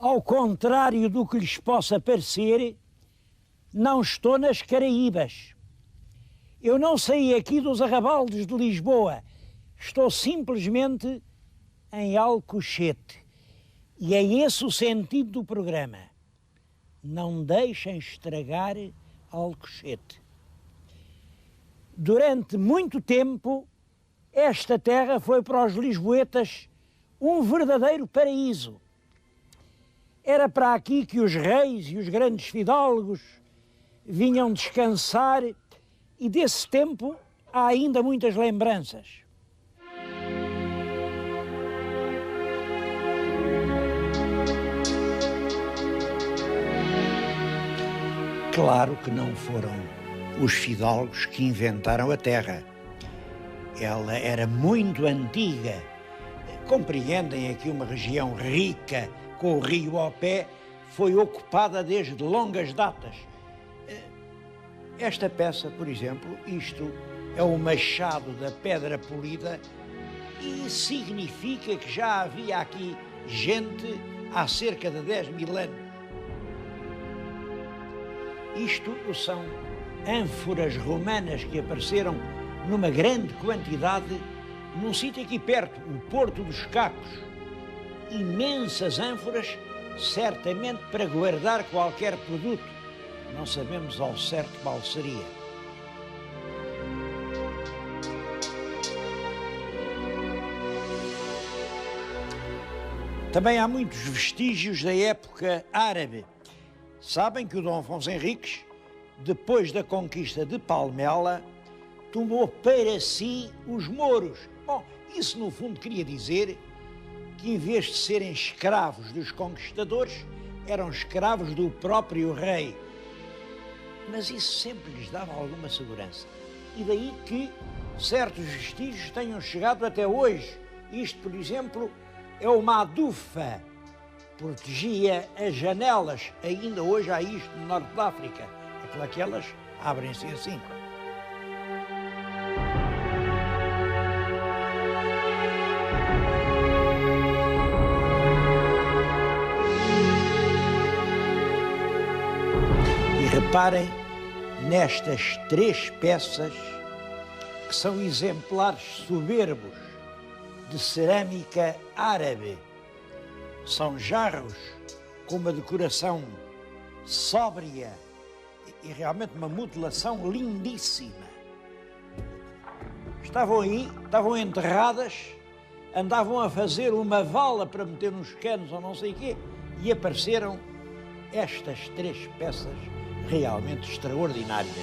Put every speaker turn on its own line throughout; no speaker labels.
Ao contrário do que lhes possa parecer, não estou nas Caraíbas. Eu não saí aqui dos arrabaldes de Lisboa. Estou simplesmente em Alcochete. E é esse o sentido do programa. Não deixem estragar Alcochete. Durante muito tempo, esta terra foi para os lisboetas um verdadeiro paraíso. Era para aqui que os reis e os grandes fidalgos vinham descansar e desse tempo há ainda muitas lembranças. Claro que não foram os fidalgos que inventaram a terra. Ela era muito antiga. Compreendem aqui uma região rica, com o rio ao pé, foi ocupada desde longas datas. Esta peça, por exemplo, isto é o machado da pedra polida e significa que já havia aqui gente há cerca de 10.000 anos. Isto são ânforas romanas que apareceram numa grande quantidade num sítio aqui perto, o Porto dos Cacos. Imensas ânforas, certamente para guardar qualquer produto. Não sabemos ao certo qual seria. Também há muitos vestígios da época árabe. Sabem que o Dom Afonso Henriques, depois da conquista de Palmela, tomou para si os mouros. Bom, isso no fundo queria dizer que em vez de serem escravos dos conquistadores, eram escravos do próprio rei. Mas isso sempre lhes dava alguma segurança. E daí que certos vestígios tenham chegado até hoje. Isto, por exemplo, é uma adufa. Protegia as janelas. Ainda hoje há isto no norte da África. Aquelas abrem-se assim. E reparem nestas 3 peças que são exemplares soberbos de cerâmica árabe. São jarros com uma decoração sóbria e realmente uma modelação lindíssima. Estavam aí, estavam enterradas, andavam a fazer uma vala para meter nos canos ou não sei o quê, e apareceram estas 3 peças realmente extraordinárias.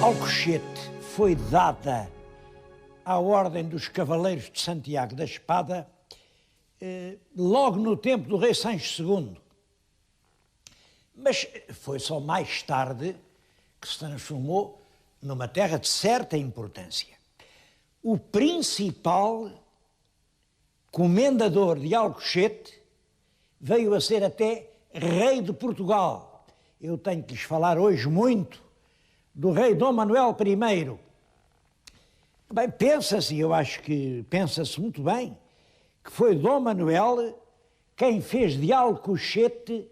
Alcochete foi dada à Ordem dos Cavaleiros de Santiago da Espada logo no tempo do rei Sancho II. Mas foi só mais tarde que se transformou numa terra de certa importância. O principal comendador de Alcochete veio a ser até rei de Portugal. Eu tenho que lhes falar hoje muito do rei Dom Manuel I. Bem, pensa-se, eu acho que pensa-se muito bem, que foi Dom Manuel quem fez de Alcochete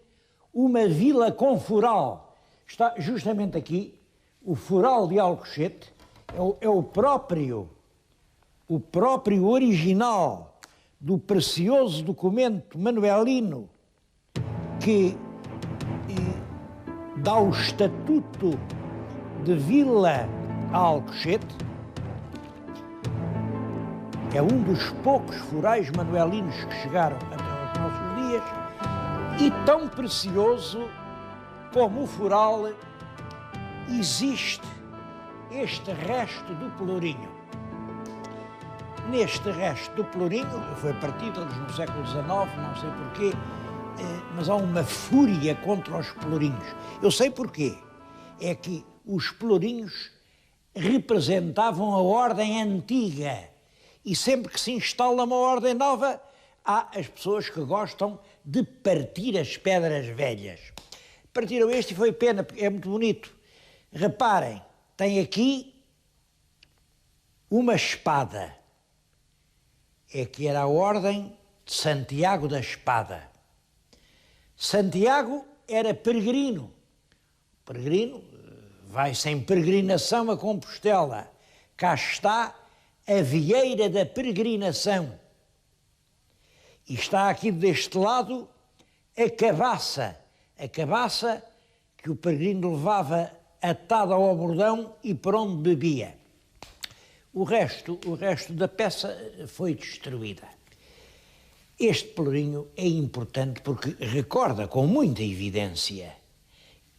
uma vila com fural. Está justamente aqui, o fural de Alcochete, é o próprio original do precioso documento manuelino que dá o estatuto de Vila a Alcochete. É um dos poucos furais manuelinos que chegaram até aos nossos dias e tão precioso como o fural existe este resto do pelourinho. Neste resto do pelourinho, foi partido no século XIX, não sei porquê, mas há uma fúria contra os pelourinhos. Eu sei porquê. É que os pelourinhos representavam a ordem antiga e sempre que se instala uma ordem nova, há as pessoas que gostam de partir as pedras velhas. Partiram este e foi pena, porque é muito bonito. Reparem, tem aqui uma espada, é que era a ordem de Santiago da Espada. Santiago era peregrino. Peregrino vai-se em peregrinação a Compostela. Cá está a vieira da peregrinação. E está aqui deste lado a cabaça que o peregrino levava atada ao bordão e por onde bebia. O resto da peça foi destruída. Este pelourinho é importante porque recorda com muita evidência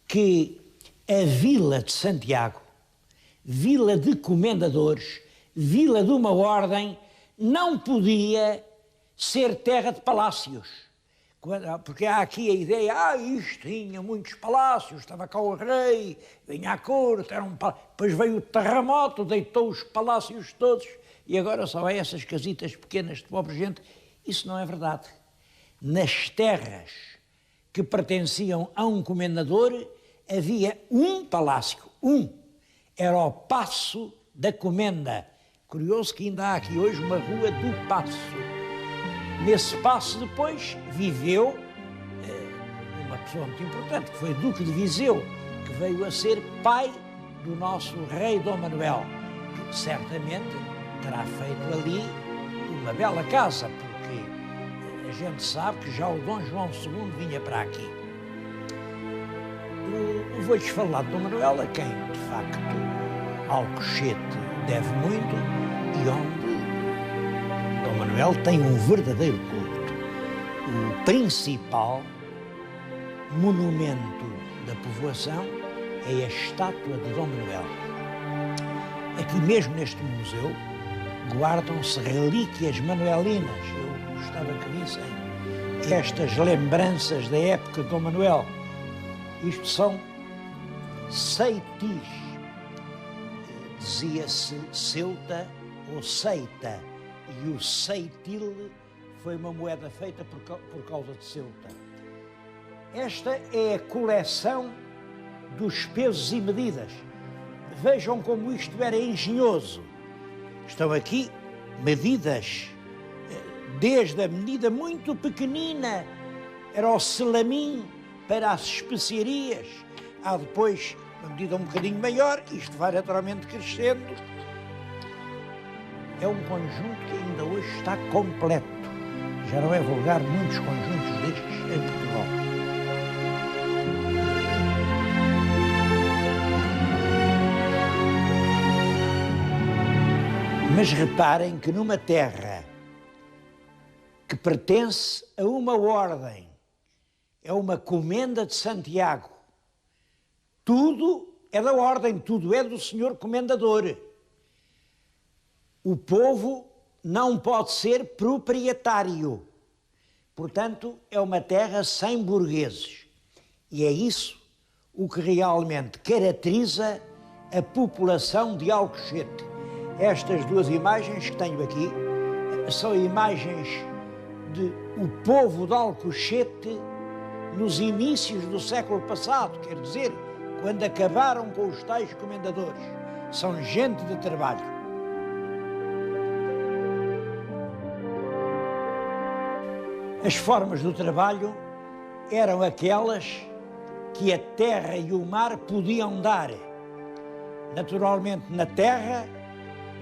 que a vila de Santiago, vila de comendadores, vila de uma ordem, não podia ser terra de palácios. Porque há aqui a ideia, isto tinha muitos palácios, estava cá o rei, vinha à corte, era um palácio. Depois veio o terremoto, deitou os palácios todos e agora só há essas casitas pequenas de pobre gente. Isso não é verdade. Nas terras que pertenciam a um comendador havia um palácio, era o Paço da Comenda. Curioso que ainda há aqui hoje uma rua do Paço. Nesse passo depois viveu uma pessoa muito importante, que foi Duque de Viseu, que veio a ser pai do nosso rei Dom Manuel, que certamente terá feito ali uma bela casa, porque a gente sabe que já o Dom João II vinha para aqui. Vou-lhes falar de Dom Manuel, a quem, de facto, Alcochete deve muito e onde Dom Manuel tem um verdadeiro culto. O principal monumento da povoação é a estátua de Dom Manuel. Aqui mesmo neste museu guardam-se relíquias manuelinas. Eu gostava que vissem estas lembranças da época de Dom Manuel. Isto são ceitis. Dizia-se Ceuta ou Ceita. E o ceitil foi uma moeda feita por causa de Ceuta. Esta é a coleção dos pesos e medidas. Vejam como isto era engenhoso. Estão aqui medidas, desde a medida muito pequenina, era o selamim para as especiarias. Há depois uma medida um bocadinho maior, isto vai naturalmente crescendo. É um conjunto que ainda hoje está completo. Já não é vulgar muitos conjuntos destes em Portugal. Mas reparem que numa terra que pertence a uma ordem, é uma comenda de Santiago, tudo é da ordem, tudo é do senhor comendador. O povo não pode ser proprietário. Portanto, é uma terra sem burgueses. E é isso o que realmente caracteriza a população de Alcochete. Estas duas imagens que tenho aqui são imagens de o povo de Alcochete nos inícios do século passado, quer dizer, quando acabaram com os tais comendadores. São gente de trabalho. As formas do trabalho eram aquelas que a terra e o mar podiam dar. Naturalmente, na terra,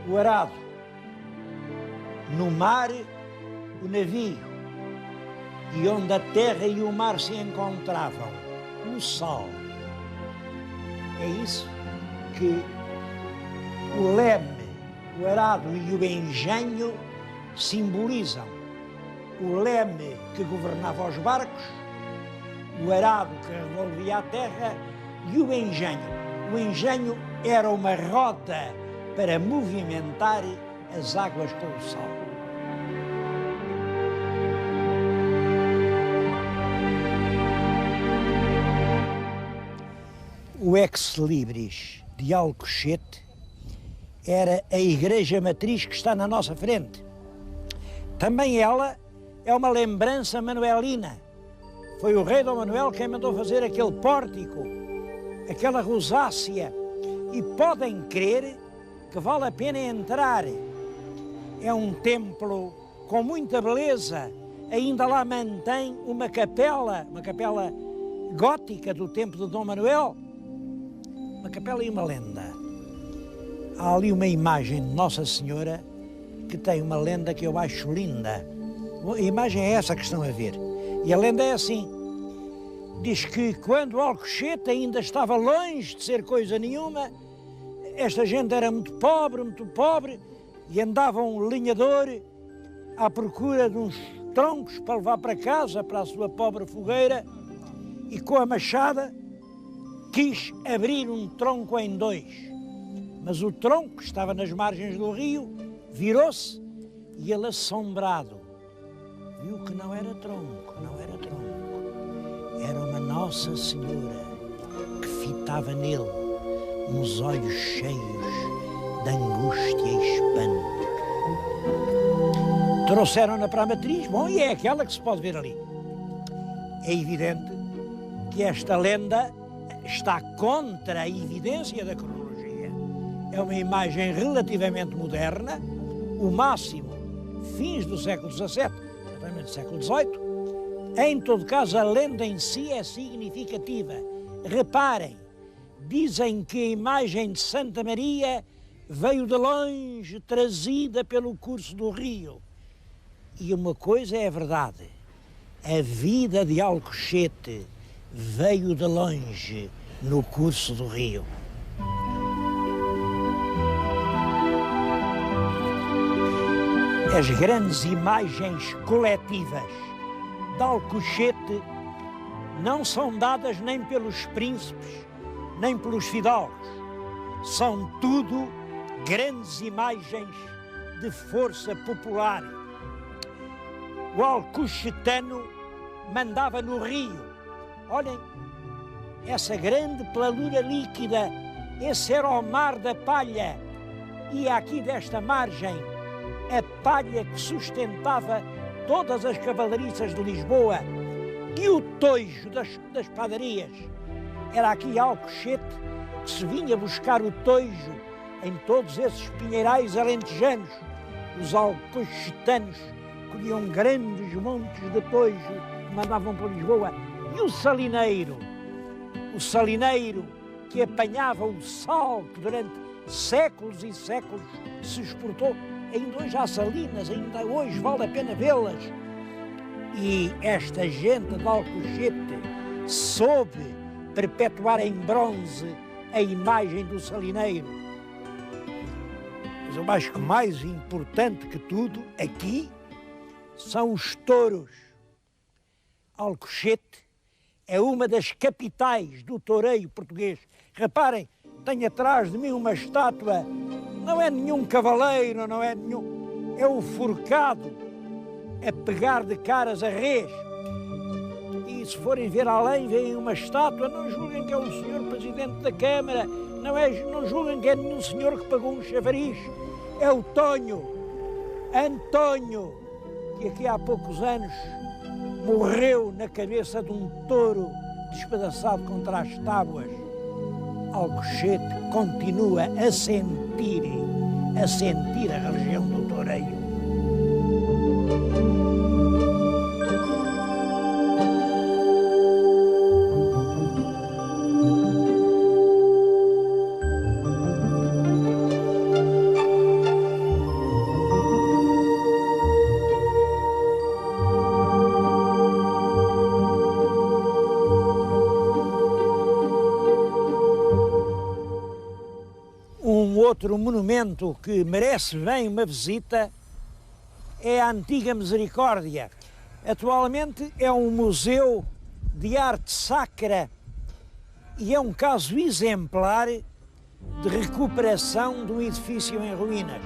o arado. No mar, o navio. E onde a terra e o mar se encontravam, o sal. É isso que o leme, o arado e o engenho simbolizam. O leme que governava os barcos, o arado que revolvia a terra e o engenho. O engenho era uma roda para movimentar as águas com o sal. O ex-libris de Alcochete era a igreja matriz que está na nossa frente. Também ela é uma lembrança manuelina. Foi o rei Dom Manuel quem mandou fazer aquele pórtico, aquela rosácea. E podem crer que vale a pena entrar. É um templo com muita beleza, ainda lá mantém uma capela gótica do tempo de Dom Manuel, uma capela e uma lenda. Há ali uma imagem de Nossa Senhora que tem uma lenda que eu acho linda. A imagem é essa que estão a ver. E a lenda é assim. Diz que quando Alcochete ainda estava longe de ser coisa nenhuma, esta gente era muito pobre, e andava um lenhador à procura de uns troncos para levar para casa, para a sua pobre fogueira, e com a machada quis abrir um tronco em dois. Mas o tronco estava nas margens do rio, virou-se e ele, assombrado, viu que não era tronco, era uma Nossa Senhora que fitava nele, uns olhos cheios de angústia e espanto. Trouxeram-na para a matriz, bom, e é aquela que se pode ver ali. É evidente que esta lenda está contra a evidência da cronologia. É uma imagem relativamente moderna, o máximo fins do século XVII, exatamente do século XVIII. Em todo caso, a lenda em si é significativa. Reparem, dizem que a imagem de Santa Maria veio de longe, trazida pelo curso do rio. E uma coisa é verdade, a vida de Alcochete veio de longe no curso do rio. As grandes imagens coletivas de Alcochete não são dadas nem pelos príncipes, nem pelos fidalgos. São tudo grandes imagens de força popular. O alcochetano mandava no rio. Olhem, essa grande planura líquida, esse era o mar da palha, e aqui desta margem a palha que sustentava todas as cavalariças de Lisboa, e o toijo das padarias. Era aqui Alcochete que se vinha buscar o toijo em todos esses pinheirais alentejanos. Os alcochetanos colhiam grandes montes de toijo que mandavam para Lisboa. E o salineiro que apanhava o sal que durante séculos e séculos se exportou. Ainda hoje há salinas, ainda hoje vale a pena vê-las. E esta gente de Alcochete soube perpetuar em bronze a imagem do salineiro. Mas eu acho que mais importante que tudo aqui são os touros. Alcochete é uma das capitais do toureio português. Reparem, tenho atrás de mim uma estátua. Não é nenhum cavaleiro, não é nenhum... É o forcado a pegar de caras a res. E se forem ver além, veem uma estátua, não julguem que é o senhor presidente da Câmara, não julguem que é nenhum senhor que pagou um chavariz. É o António, que aqui há poucos anos morreu na cabeça de um touro despedaçado contra as tábuas. Alcochete continua a sentir a religião do toureio. Outro monumento que merece bem uma visita é a Antiga Misericórdia. Atualmente é um museu de arte sacra e é um caso exemplar de recuperação de um edifício em ruínas.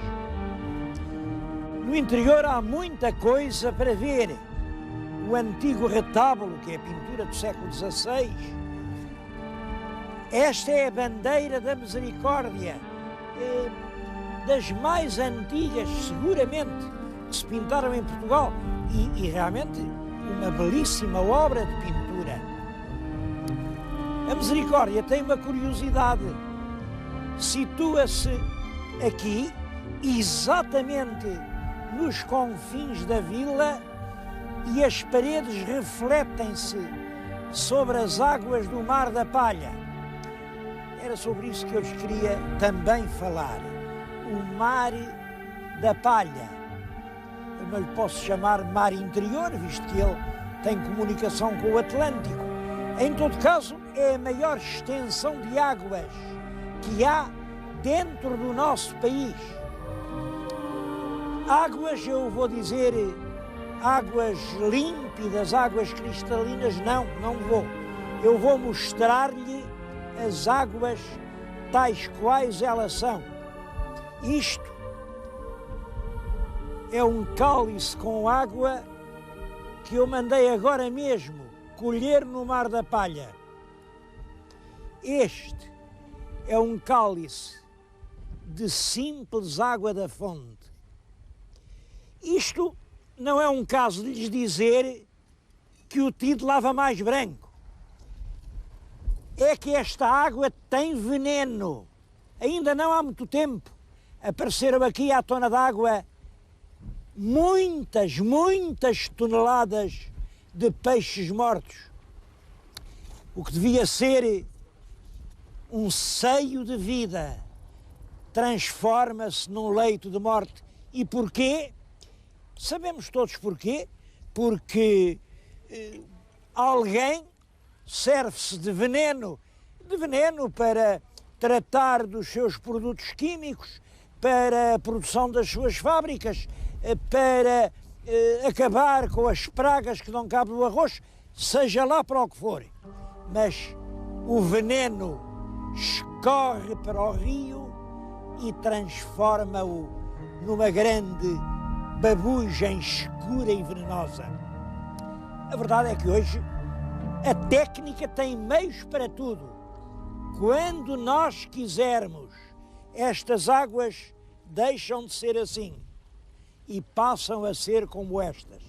No interior há muita coisa para ver. O antigo retábulo, que é a pintura do século XVI. Esta é a bandeira da Misericórdia, das mais antigas, seguramente, que se pintaram em Portugal, e realmente uma belíssima obra de pintura. A Misericórdia tem uma curiosidade, situa-se aqui, exatamente nos confins da vila, e as paredes refletem-se sobre as águas do Mar da Palha. Era sobre isso que eu lhes queria também falar. O Mar da Palha. Eu não lhe posso chamar mar interior, visto que ele tem comunicação com o Atlântico. Em todo caso, é a maior extensão de águas que há dentro do nosso país. Águas, eu vou dizer, águas límpidas, águas cristalinas, não vou. Eu vou mostrar-lhe as águas tais quais elas são. Isto é um cálice com água que eu mandei agora mesmo colher no Mar da Palha. Este é um cálice de simples água da fonte. Isto não é um caso de lhes dizer que o Tido lava mais branco. É que esta água tem veneno. Ainda não há muito tempo apareceram aqui à tona d'água muitas toneladas de peixes mortos. O que devia ser um seio de vida transforma-se num leito de morte. E porquê? Sabemos todos porquê. Porque alguém serve-se de veneno para tratar dos seus produtos químicos, para a produção das suas fábricas, para acabar com as pragas que dão cabo do arroz, seja lá para o que for. Mas o veneno escorre para o rio e transforma-o numa grande babugem escura e venenosa. A verdade é que hoje a técnica tem meios para tudo. Quando nós quisermos, estas águas deixam de ser assim e passam a ser como estas.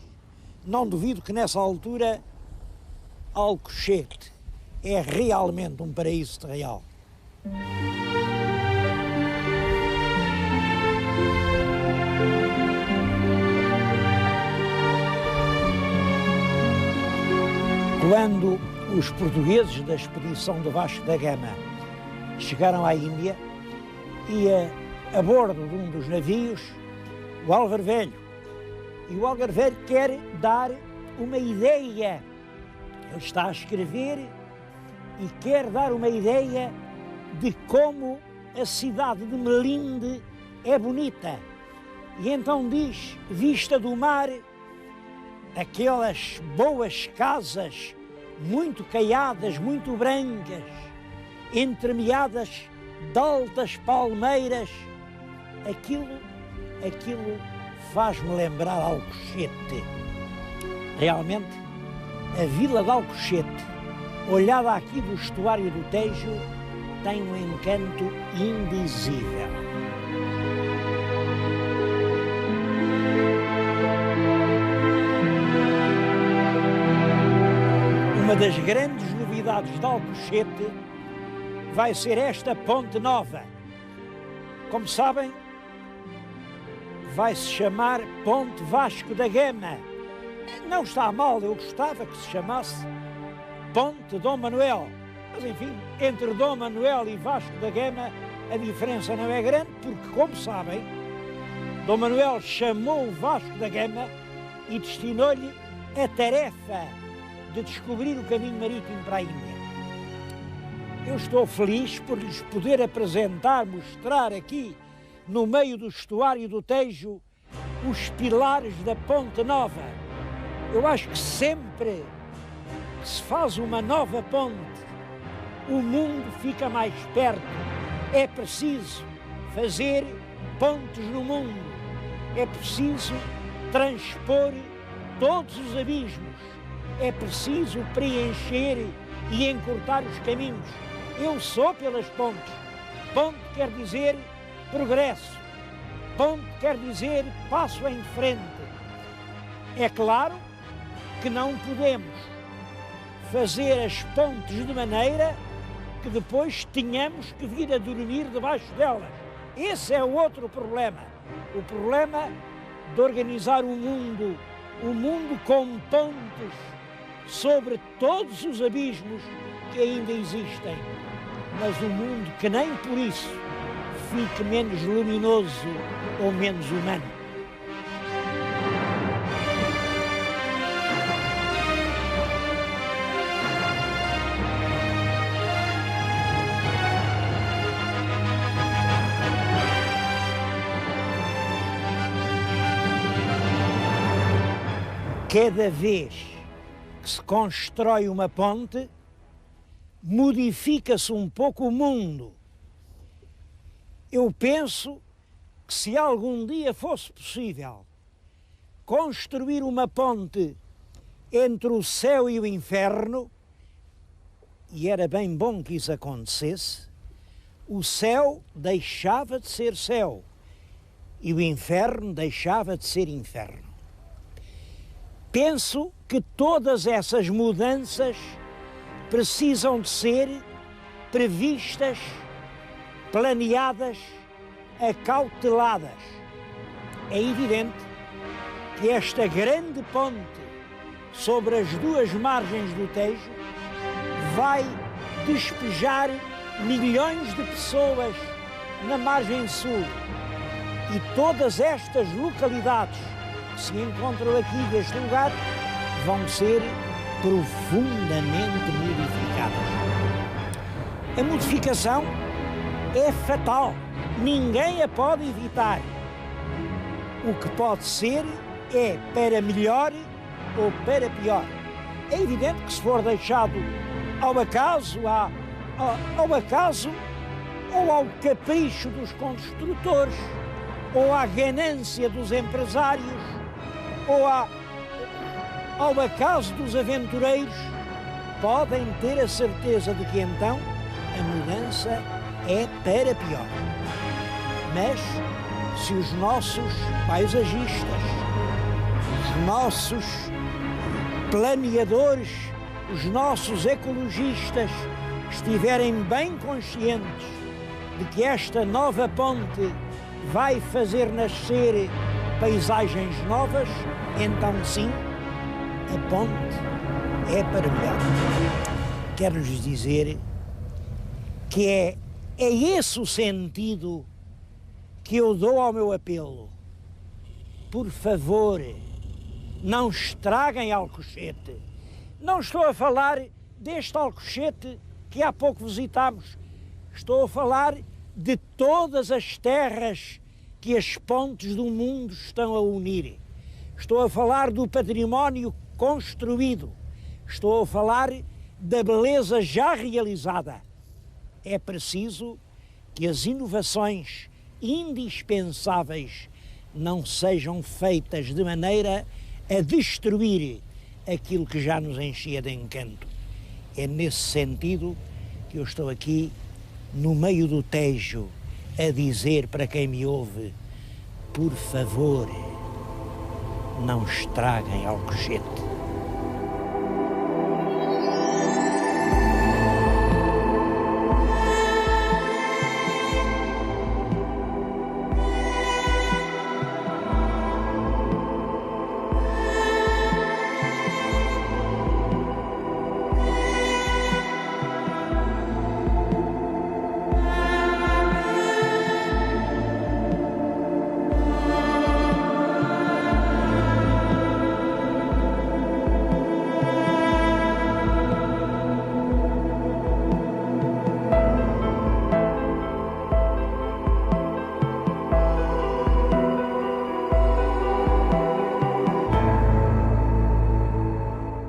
Não duvido que nessa altura Alcochete é realmente um paraíso terreal. Quando os portugueses da expedição de Vasco da Gama chegaram à Índia, ia a bordo de um dos navios o Álvaro Velho. E o Álvaro Velho quer dar uma ideia. Ele está a escrever e quer dar uma ideia de como a cidade de Melinde é bonita. E então diz, vista do mar, aquelas boas casas, muito caiadas, muito brancas, entremeadas de altas palmeiras, aquilo faz-me lembrar Alcochete. Realmente, a vila de Alcochete, olhada aqui do estuário do Tejo, tem um encanto indizível. Uma das grandes novidades de Alcochete vai ser esta ponte nova. Como sabem, vai se chamar Ponte Vasco da Gama. Não está mal, eu gostava que se chamasse Ponte Dom Manuel. Mas enfim, entre Dom Manuel e Vasco da Gama a diferença não é grande, porque, como sabem, Dom Manuel chamou Vasco da Gama e destinou-lhe a tarefa de descobrir o caminho marítimo para a Índia. Eu estou feliz por lhes poder apresentar, mostrar aqui, no meio do estuário do Tejo, os pilares da Ponte Nova. Eu acho que sempre que se faz uma nova ponte, o mundo fica mais perto. É preciso fazer pontes no mundo. É preciso transpor todos os abismos. É preciso preencher e encurtar os caminhos. Eu sou pelas pontes. Ponte quer dizer progresso. Ponte quer dizer passo em frente. É claro que não podemos fazer as pontes de maneira que depois tenhamos que vir a dormir debaixo delas. Esse é o outro problema. O problema de organizar o mundo com pontes sobre todos os abismos que ainda existem, mas um mundo que nem por isso fique menos luminoso ou menos humano. Cada vez que se constrói uma ponte, modifica-se um pouco o mundo. Eu penso que se algum dia fosse possível construir uma ponte entre o céu e o inferno, e era bem bom que isso acontecesse, o céu deixava de ser céu e o inferno deixava de ser inferno. Penso que todas essas mudanças precisam de ser previstas, planeadas, acauteladas. É evidente que esta grande ponte sobre as duas margens do Tejo vai despejar milhões de pessoas na margem sul e todas estas localidades que se encontram aqui neste lugar vão ser profundamente modificadas. A modificação é fatal, ninguém a pode evitar. O que pode ser é para melhor ou para pior. É evidente que se for deixado ao acaso ou ao capricho dos construtores, ou à ganância dos empresários, ou ao acaso dos aventureiros, podem ter a certeza de que então a mudança é para pior. Mas se os nossos paisagistas, os nossos planeadores, os nossos ecologistas estiverem bem conscientes de que esta nova ponte vai fazer nascer paisagens novas, então sim, a ponte é para melhor. Quero-lhes dizer que é esse o sentido que eu dou ao meu apelo. Por favor, não estraguem Alcochete. Não estou a falar deste Alcochete que há pouco visitámos. Estou a falar de todas as terras que as pontes do mundo estão a unir. Estou a falar do património construído. Estou a falar da beleza já realizada. É preciso que as inovações indispensáveis não sejam feitas de maneira a destruir aquilo que já nos enchia de encanto. É nesse sentido que eu estou aqui no meio do Tejo a dizer para quem me ouve: por favor, não estraguem Alcochete.